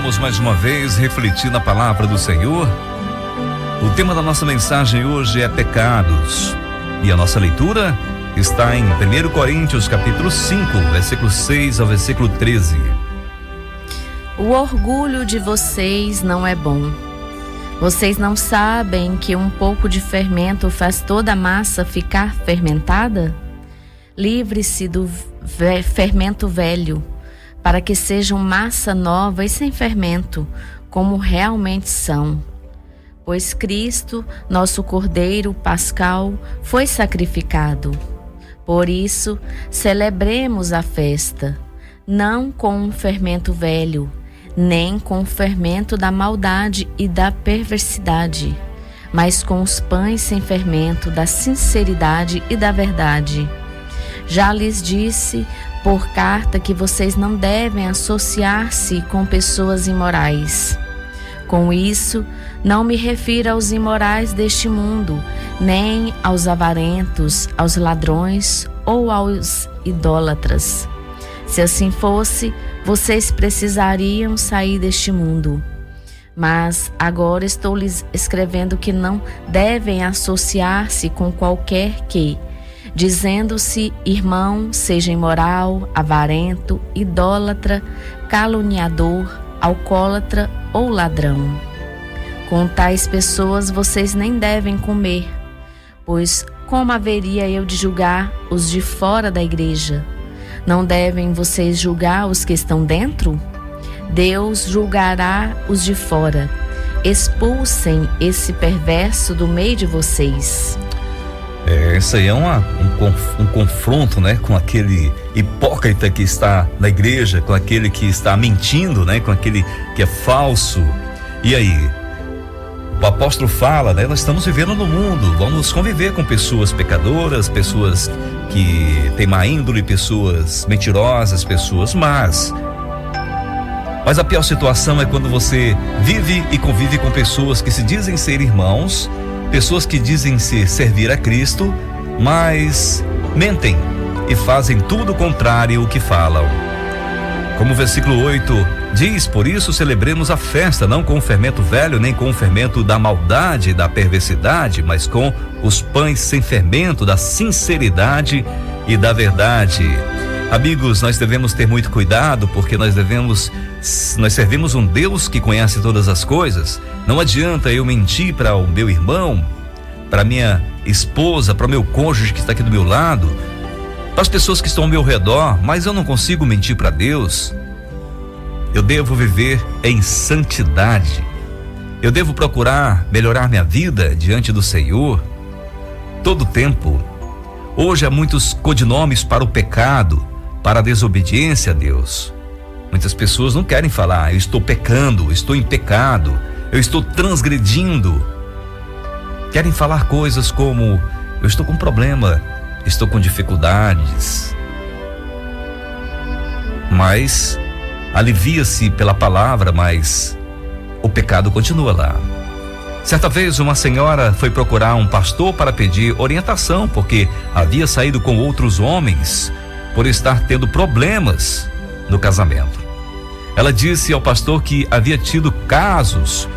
Vamos mais uma vez refletir na palavra do Senhor. O tema da nossa mensagem hoje é pecados. E a nossa leitura está em 1 Coríntios capítulo 5, versículo 6 ao versículo 13. O orgulho de vocês não é bom. Vocês não sabem que um pouco de fermento faz toda a massa ficar fermentada? Livre-se do fermento velho, para que sejam massa nova e sem fermento, como realmente são. Pois Cristo, nosso Cordeiro Pascal, foi sacrificado. Por isso, celebremos a festa, não com um fermento velho, nem com o fermento da maldade e da perversidade, mas com os pães sem fermento da sinceridade e da verdade. Já lhes disse por carta que vocês não devem associar-se com pessoas imorais. Com isso, não me refiro aos imorais deste mundo, nem aos avarentos, aos ladrões ou aos idólatras. Se assim fosse, vocês precisariam sair deste mundo. Mas agora estou lhes escrevendo que não devem associar-se com qualquer que, dizendo-se irmão, seja imoral, avarento, idólatra, caluniador, alcoólatra ou ladrão. Com tais pessoas vocês nem devem comer, pois como haveria eu de julgar os de fora da igreja? Não devem vocês julgar os que estão dentro? Deus julgará os de fora. Expulsem esse perverso do meio de vocês. Esse aí é um confronto, né, com aquele hipócrita que está na igreja, com aquele que está mentindo, né, com aquele que é falso. E aí, o apóstolo fala, né, nós estamos vivendo no mundo, vamos conviver com pessoas pecadoras, pessoas que têm má índole, pessoas mentirosas, pessoas más. Mas a pior situação é quando você vive e convive com pessoas que se dizem ser irmãos, pessoas que dizem se servir a Cristo, mas mentem e fazem tudo o contrário ao que falam. Como o versículo 8 diz, por isso celebremos a festa, não com o fermento velho, nem com o fermento da maldade e da perversidade, mas com os pães sem fermento da sinceridade e da verdade. Amigos, nós devemos ter muito cuidado, porque nós servimos um Deus que conhece todas as coisas. Não adianta eu mentir para o meu irmão, para minha esposa, para o meu cônjuge que está aqui do meu lado, para as pessoas que estão ao meu redor, mas eu não consigo mentir para Deus. Eu devo viver em santidade. Eu devo procurar melhorar minha vida diante do Senhor todo o tempo. Hoje há muitos codinomes para o pecado, para a desobediência a Deus. Muitas pessoas não querem falar, eu estou pecando, estou em pecado, eu estou transgredindo. Querem falar coisas como, eu estou com problema, estou com dificuldades. Mas alivia-se pela palavra, mas o pecado continua lá. Certa vez uma senhora foi procurar um pastor para pedir orientação, porque havia saído com outros homens por estar tendo problemas no casamento. Ela disse ao pastor que havia tido casos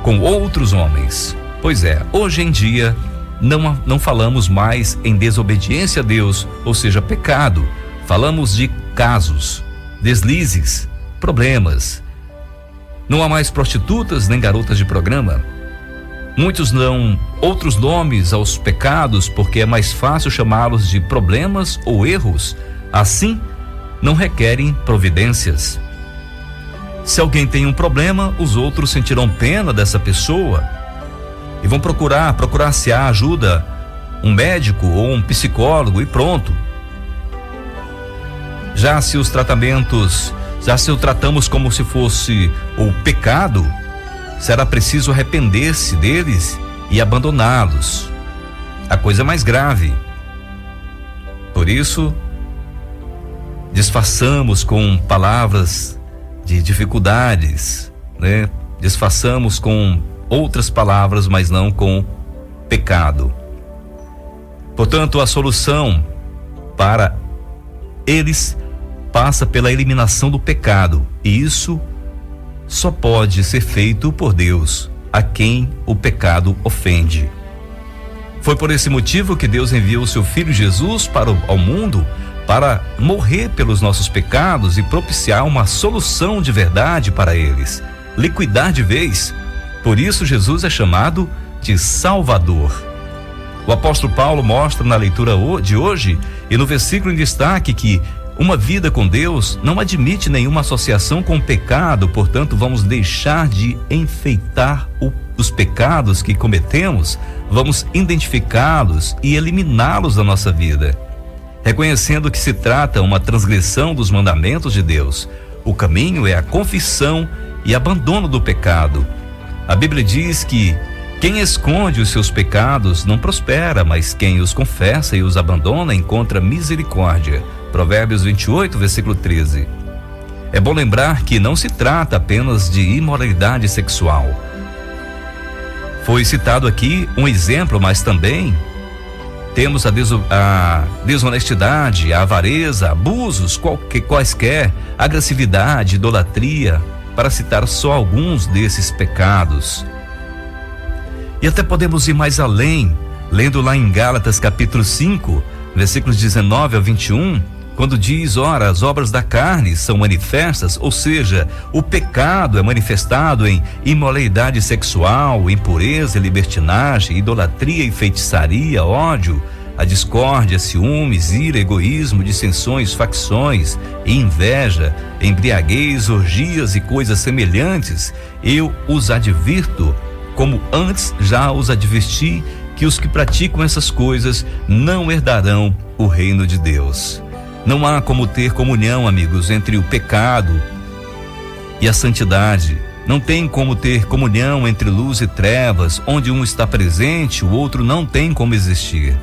com outros homens. Pois é, hoje em dia não falamos mais em desobediência a Deus, ou seja, pecado. Falamos de casos, deslizes, problemas. Não há mais prostitutas nem garotas de programa. Muitos dão outros nomes aos pecados porque é mais fácil chamá-los de problemas ou erros. Assim, não requerem providências. Se alguém tem um problema, os outros sentirão pena dessa pessoa e vão procurar se há ajuda, um médico ou um psicólogo e pronto. Já se o tratamos como se fosse o pecado, será preciso arrepender-se deles e abandoná-los. A coisa é mais grave. Por isso, disfarçamos com palavras de dificuldades, né? Disfarçamos com outras palavras, mas não com pecado. Portanto, a solução para eles passa pela eliminação do pecado, e isso só pode ser feito por Deus, a quem o pecado ofende. Foi por esse motivo que Deus enviou o seu Filho Jesus ao mundo para morrer pelos nossos pecados e propiciar uma solução de verdade para eles, liquidar de vez. Por isso Jesus é chamado de Salvador. O apóstolo Paulo mostra na leitura de hoje e no versículo em destaque que uma vida com Deus não admite nenhuma associação com o pecado, portanto vamos deixar de enfeitar os pecados que cometemos, vamos identificá-los e eliminá-los da nossa vida, reconhecendo que se trata uma transgressão dos mandamentos de Deus. O caminho é a confissão e abandono do pecado. A Bíblia diz que quem esconde os seus pecados não prospera, mas quem os confessa e os abandona encontra misericórdia. Provérbios 28, versículo 13. É bom lembrar que não se trata apenas de imoralidade sexual. Foi citado aqui um exemplo, mas também temos a desonestidade, a avareza, abusos, quaisquer, agressividade, idolatria, para citar só alguns desses pecados. E até podemos ir mais além, lendo lá em Gálatas capítulo 5, versículos 19 a 21, quando diz: ora, as obras da carne são manifestas, ou seja, o pecado é manifestado em imoralidade sexual, impureza, libertinagem, idolatria e feitiçaria, ódio, a discórdia, ciúmes, ira, egoísmo, dissensões, facções, inveja, embriaguez, orgias e coisas semelhantes. Eu os advirto, como antes já os adverti, que os que praticam essas coisas não herdarão o reino de Deus. Não há como ter comunhão, amigos, entre o pecado e a santidade. Não tem como ter comunhão entre luz e trevas, onde um está presente, o outro não tem como existir.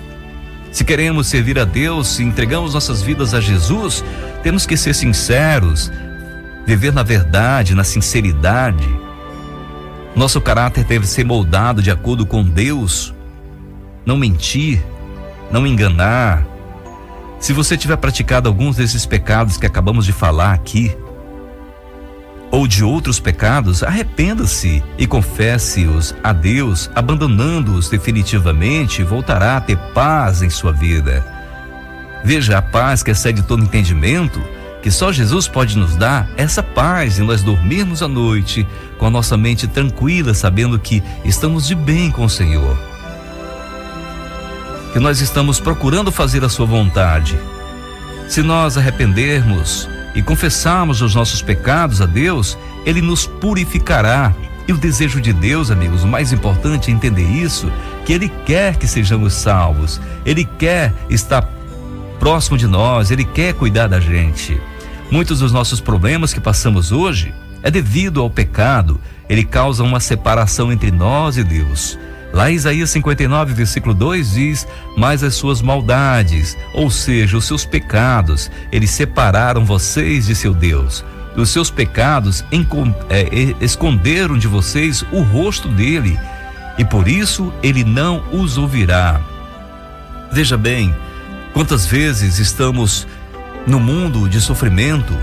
Se queremos servir a Deus, se entregamos nossas vidas a Jesus, temos que ser sinceros, viver na verdade, na sinceridade. Nosso caráter deve ser moldado de acordo com Deus. Não mentir, não enganar. Se você tiver praticado alguns desses pecados que acabamos de falar aqui, ou de outros pecados, arrependa-se e confesse-os a Deus, abandonando-os definitivamente, voltará a ter paz em sua vida. Veja, a paz que excede todo entendimento, que só Jesus pode nos dar, essa paz de nós dormirmos à noite com a nossa mente tranquila, sabendo que estamos de bem com o Senhor, que nós estamos procurando fazer a sua vontade. Se nós arrependermos e confessarmos os nossos pecados a Deus, Ele nos purificará. E o desejo de Deus, amigos, o mais importante é entender isso, que Ele quer que sejamos salvos, Ele quer estar próximo de nós, Ele quer cuidar da gente. Muitos dos nossos problemas que passamos hoje é devido ao pecado. Ele causa uma separação entre nós e Deus. Lá em Isaías 59, versículo 2 diz: mas as suas maldades, ou seja, os seus pecados, eles separaram vocês de seu Deus. Os seus pecados esconderam de vocês o rosto dele, e por isso ele não os ouvirá. Veja bem, quantas vezes estamos no mundo de sofrimento.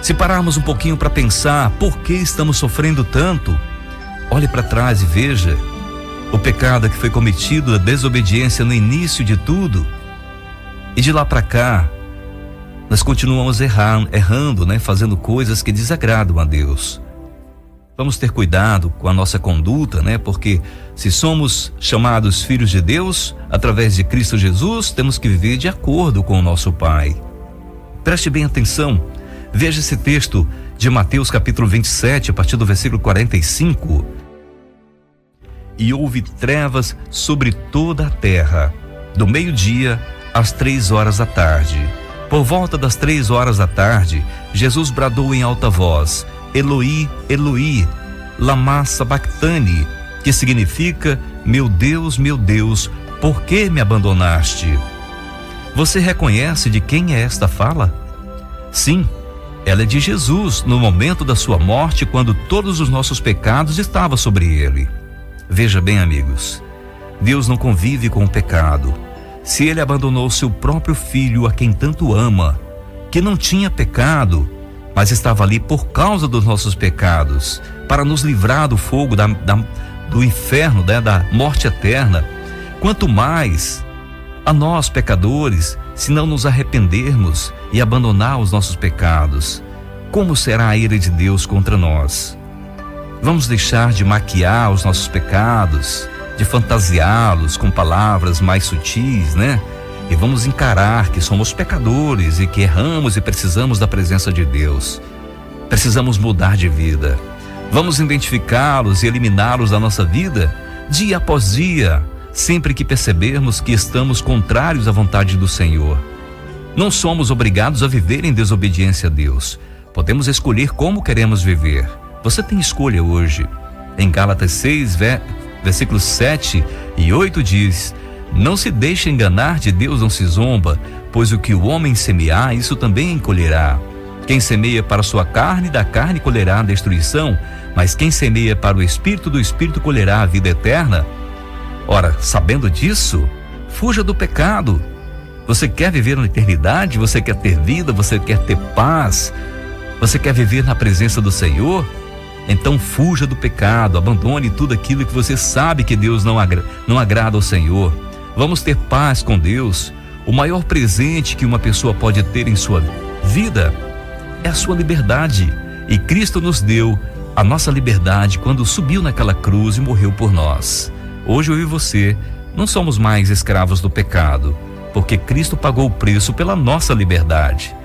Se pararmos um pouquinho para pensar por que estamos sofrendo tanto, olhe para trás e veja o pecado que foi cometido, a desobediência no início de tudo, e de lá para cá nós continuamos errando, fazendo coisas que desagradam a Deus. Vamos ter cuidado com a nossa conduta, porque se somos chamados filhos de Deus através de Cristo Jesus, temos que viver de acordo com o nosso Pai. Preste bem atenção, veja esse texto de Mateus capítulo 27, a partir do versículo 45. E houve trevas sobre toda a terra, do meio-dia às 3 horas da tarde. Por volta das 3 horas da tarde, Jesus bradou em alta voz: Eloi, Eloi, lama sabachthani, que significa: meu Deus, por que me abandonaste? Você reconhece de quem é esta fala? Sim, ela é de Jesus, no momento da sua morte, quando todos os nossos pecados estavam sobre ele. Veja bem, amigos, Deus não convive com o pecado. Se ele abandonou seu próprio filho, a quem tanto ama, que não tinha pecado, mas estava ali por causa dos nossos pecados, para nos livrar do fogo do inferno, né, da morte eterna. Quanto mais a nós, pecadores, se não nos arrependermos e abandonar os nossos pecados, como será a ira de Deus contra nós? Vamos deixar de maquiar os nossos pecados, de fantasiá-los com palavras mais sutis, né? E vamos encarar que somos pecadores e que erramos e precisamos da presença de Deus. Precisamos mudar de vida. Vamos identificá-los e eliminá-los da nossa vida dia após dia, sempre que percebermos que estamos contrários à vontade do Senhor. Não somos obrigados a viver em desobediência a Deus. Podemos escolher como queremos viver. Você tem escolha hoje. Em Gálatas 6, versículos 7 e 8 diz: não se deixe enganar, de Deus não se zomba, pois o que o homem semear, isso também colherá. Quem semeia para a sua carne, da carne colherá a destruição, mas quem semeia para o Espírito, do Espírito colherá a vida eterna. Ora, sabendo disso, fuja do pecado. Você quer viver na eternidade? Você quer ter vida? Você quer ter paz? Você quer viver na presença do Senhor? Então fuja do pecado, abandone tudo aquilo que você sabe que Deus não agrada ao Senhor. Vamos ter paz com Deus. O maior presente que uma pessoa pode ter em sua vida é a sua liberdade. E Cristo nos deu a nossa liberdade quando subiu naquela cruz e morreu por nós. Hoje eu e você não somos mais escravos do pecado, porque Cristo pagou o preço pela nossa liberdade.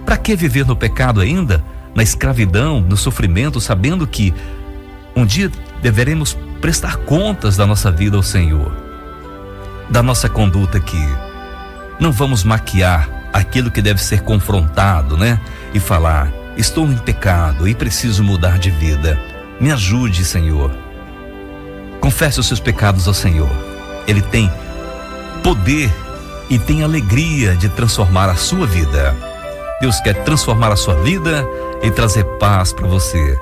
Para que viver no pecado ainda? Na escravidão, no sofrimento, sabendo que um dia deveremos prestar contas da nossa vida ao Senhor, da nossa conduta aqui. Não vamos maquiar aquilo que deve ser confrontado, né? E falar: estou em pecado e preciso mudar de vida. Me ajude, Senhor. Confesse os seus pecados ao Senhor. Ele tem poder e tem alegria de transformar a sua vida. Deus quer transformar a sua vida e trazer paz para você.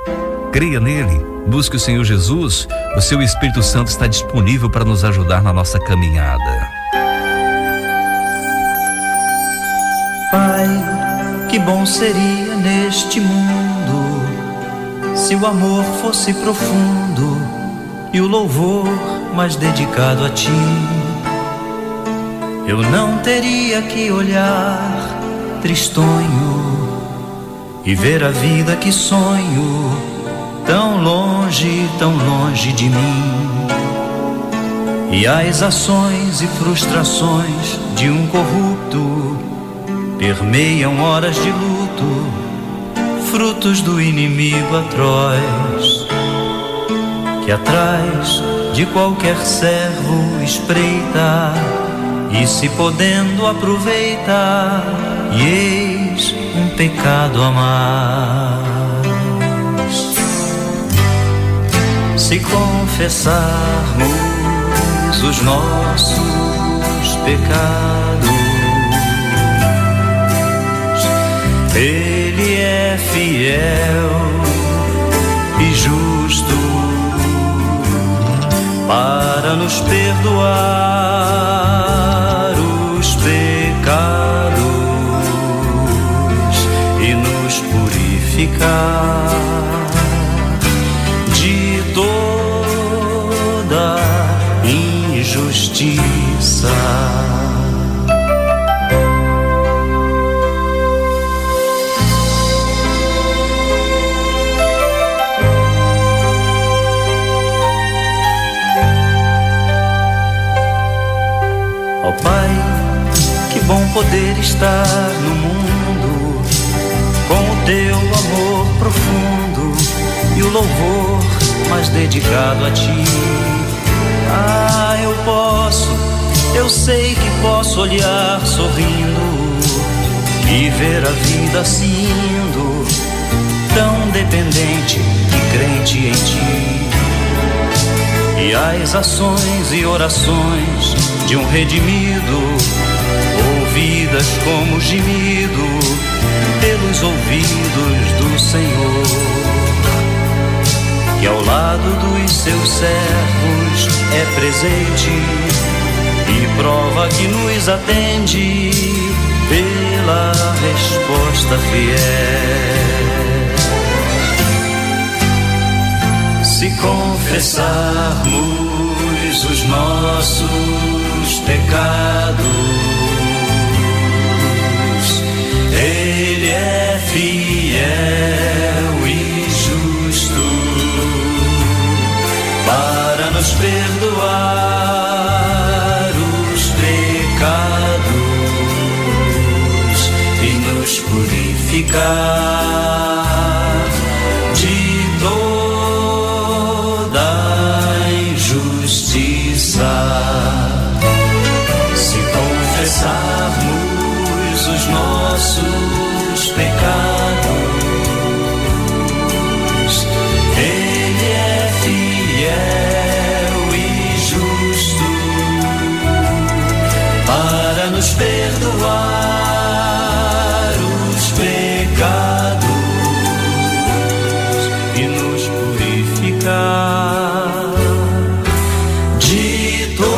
Creia nele, busque o Senhor Jesus. O seu Espírito Santo está disponível para nos ajudar na nossa caminhada. Pai, que bom seria neste mundo se o amor fosse profundo e o louvor mais dedicado a ti. Eu não teria que olhar tristonho e ver a vida que sonho tão longe de mim. E as ações e frustrações de um corrupto permeiam horas de luto, frutos do inimigo atroz, que atrás de qualquer servo espreita e, se podendo, aproveita, e eis um pecado a mais. Se confessarmos os nossos pecados, Ele é fiel e justo para nos perdoar os pecados e nos purificar de toda injustiça. Ó Pai, que bom poder estar no mundo com o teu amor profundo e o louvor mais dedicado a ti. Ah, eu sei que posso olhar sorrindo e ver a vida assim indo, tão dependente e crente em ti. E as ações e orações de um redimido, ouvidas como gemido pelos ouvidos do Senhor, que ao lado dos seus servos é presente e prova que nos atende pela resposta fiel. confessarmos os nossos pecados, Ele é fiel e justo para nos perdoar os pecados e nos purificar de toda injustiça. Se confessarmos os nossos pecados, Ele é fiel e justo para nos perdoar os pecados e nos purificar de toda